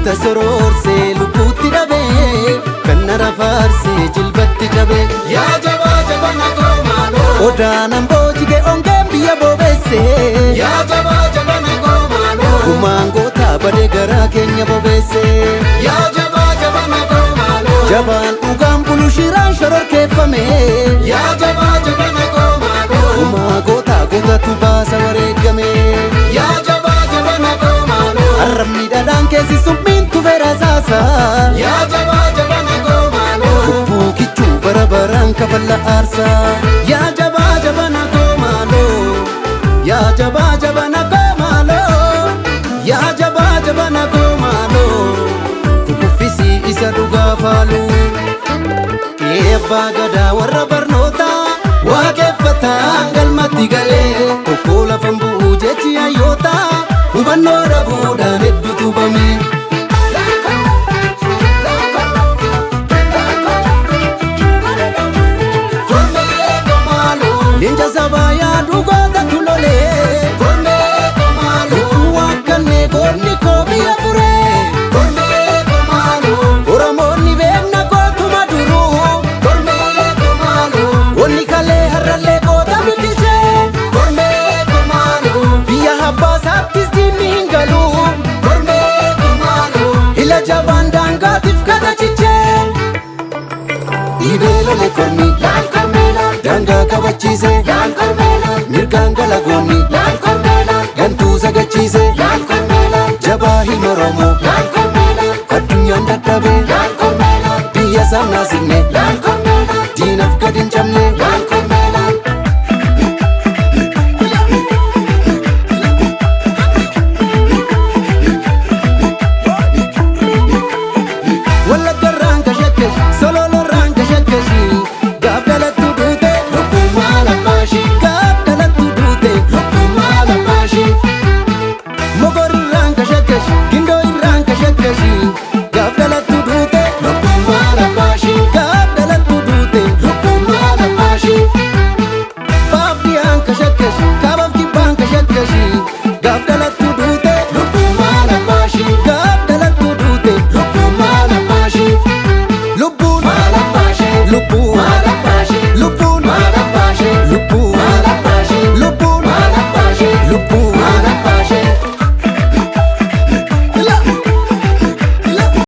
Goota soroorsee lubbuutti dhabee kan nara faarsee jilbatti qabee. Yaa jabaa jabana koo maaloo. Odaanan boojige ongeen biyya bobeessee. Yaa jabaa jabana koo maaloo. Gumaan gootaa badee garaa keenya bobeessee. Yaa jabaa jabana koo maaloo. Jabaan dhugaan bulu shiraan shororkeeffame. Yaa jabaa jabana koo maaloo. Gumaa gootaa gootatu baasa wareegame. Yaa jabaa jabana koo maaloo. Arrabni dhadhaan keessi summiin tufeera saasa. Yaa jabaa jabana koo maaloo. Lubbuu kichuu bara baraan kafalla aarsa. Yaa jabaa jabana koo maaloo. Yaa jabaa jabana koo maaloo. Yaa jabaa jabana koo maaloo. Kukuffisi isa dhugaa faaluu. Eebbaa gadaa warra barnootaa waaqeffataan galmatti galee. Tokko lafan bu'uu jechi hayyootaa hubannoo dhabuudhaan hedduu tubame. Leenca sabaa yaadu gootatu lolee. Lubbuu akkanee goonni koo biyya furee. Oromoonni beekna gootuma duruu. Wonni kalee har'allee goota bilisee. Biyya abbaa isaattis diinni hin galuu. Ila jabaan daangaatiif katachichee. Dhiibee lolee kormi. Daangaa kabachiise. Mirgaan galagoonni. Gantuu sagachiise. Jabaa hilma Oromoo.